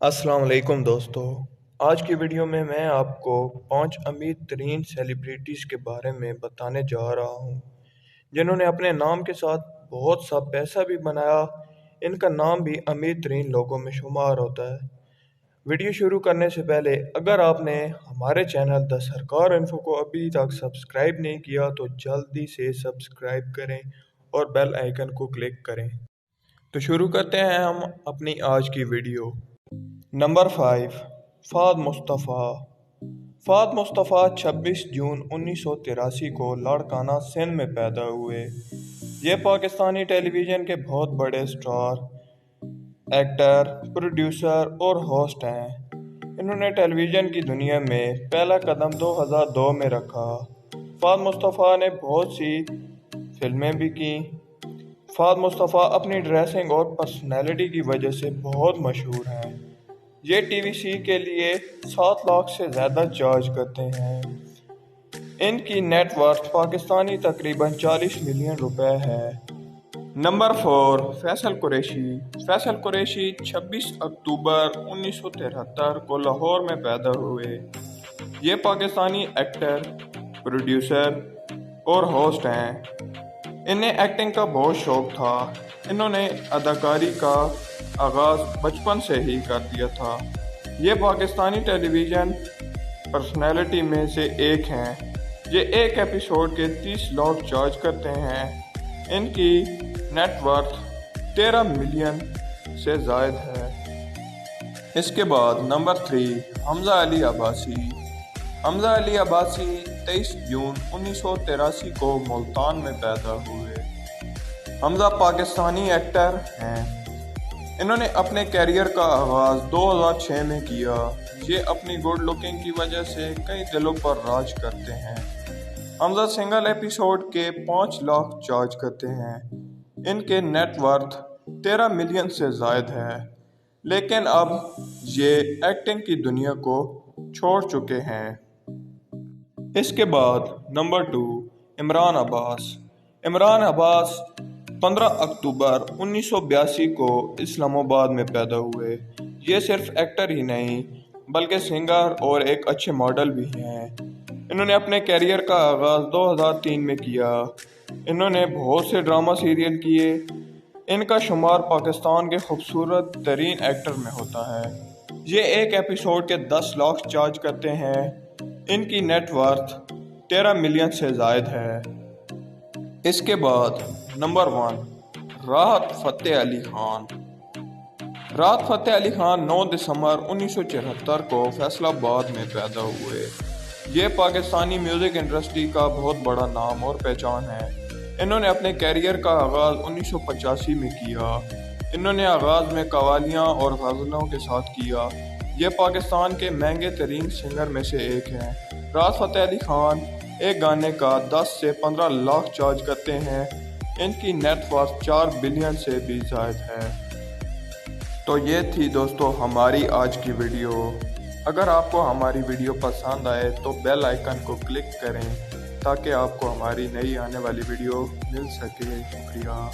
السلام علیکم دوستو، آج کی ویڈیو میں آپ کو 5 امیر ترین سیلیبریٹیز کے بارے میں بتانے جا رہا ہوں جنہوں نے اپنے نام کے ساتھ بہت سا پیسہ بھی بنایا۔ ان کا نام بھی امیر ترین لوگوں میں شمار ہوتا ہے۔ ویڈیو شروع کرنے سے پہلے اگر آپ نے ہمارے چینل دا سرکار انفو کو ابھی تک سبسکرائب نہیں کیا تو جلدی سے سبسکرائب کریں اور بیل آئیکن کو کلک کریں۔ تو شروع کرتے ہیں ہم اپنی آج کی ویڈیو۔ نمبر 5، فہد مصطفیٰ۔ فہد مصطفیٰ 26 جون 1983 کو لاڑکانہ سندھ میں پیدا ہوئے۔ یہ پاکستانی ٹیلی ویژن کے بہت بڑے سٹار، ایکٹر، پروڈیوسر اور ہوسٹ ہیں۔ انہوں نے ٹیلی ویژن کی دنیا میں پہلا قدم 2002 میں رکھا۔ فہد مصطفیٰ نے بہت سی فلمیں بھی کیں۔ فہد مصطفیٰ اپنی ڈریسنگ اور پرسنالٹی کی وجہ سے بہت مشہور ہیں۔ یہ ٹی وی سی کے لیے 7 لاکھ سے زیادہ چارج کرتے ہیں۔ ان کی نیٹ ورتھ پاکستانی تقریباً 40 ملین روپے ہے۔ نمبر 4، فیصل قریشی۔ فیصل قریشی 26 اکتوبر 1973 کو لاہور میں پیدا ہوئے۔ یہ پاکستانی ایکٹر، پروڈیوسر اور ہوسٹ ہیں۔ انہیں ایکٹنگ کا بہت شوق تھا۔ انہوں نے اداکاری کا آغاز بچپن سے ہی کر دیا تھا۔ یہ پاکستانی ٹیلی ویژن پرسنالٹی میں سے ایک ہیں۔ یہ ایک ایپیسوڈ کے 30 لاکھ چارج کرتے ہیں۔ ان کی نیٹ ورتھ 13 ملین سے زائد ہے۔ اس کے بعد نمبر 3، حمزہ علی عباسی۔ حمزہ علی عباسی 23 جون 1983 کو ملتان میں پیدا ہوئے۔ حمزہ پاکستانی ایکٹر ہیں۔ انہوں نے اپنے کیریئر کا آغاز 2006 میں کیا۔ یہ اپنی گڈ لکنگ کی وجہ سے کئی دلوں پر راج کرتے ہیں۔ حمزہ سنگل ایپیسوڈ کے 5 لاکھ چارج کرتے ہیں۔ ان کے نیٹ ورتھ 13 ملین سے زائد ہے، لیکن اب یہ ایکٹنگ کی دنیا کو چھوڑ چکے ہیں۔ اس کے بعد نمبر 2، عمران عباس۔ عمران عباس 15 اکتوبر 1982 کو اسلام آباد میں پیدا ہوئے۔ یہ صرف ایکٹر ہی نہیں بلکہ سنگر اور ایک اچھے ماڈل بھی ہیں۔ انہوں نے اپنے کیریئر کا آغاز 2003 میں کیا۔ انہوں نے بہت سے ڈرامہ سیریل کیے۔ ان کا شمار پاکستان کے خوبصورت ترین ایکٹر میں ہوتا ہے۔ یہ ایک ایپیسوڈ کے 10 لاکھ چارج کرتے ہیں۔ ان کی نیٹ ورتھ 13 ملین سے زائد ہے۔ اس کے بعد نمبر 1، راحت فتح علی خان۔ راحت فتح علی خان 9 دسمبر 1974 کو فیصل آباد میں پیدا ہوئے۔ یہ پاکستانی میوزک انڈسٹری کا بہت بڑا نام اور پہچان ہے۔ انہوں نے اپنے کیریئر کا آغاز 1985 میں کیا۔ انہوں نے آغاز میں قوالیاں اور غزلوں کے ساتھ کیا۔ یہ پاکستان کے مہنگے ترین سنگر میں سے ایک ہیں۔ راحت فتح علی خان ایک گانے کا 10 سے 15 لاکھ چارج کرتے ہیں۔ ان کی نیٹ ورتھ 4 بلین سے بھی زائد ہے۔ تو یہ تھی دوستو ہماری آج کی ویڈیو۔ اگر آپ کو ہماری ویڈیو پسند آئے تو بیل آئیکن کو کلک کریں تاکہ آپ کو ہماری نئی آنے والی ویڈیو مل سکے۔ شکریہ۔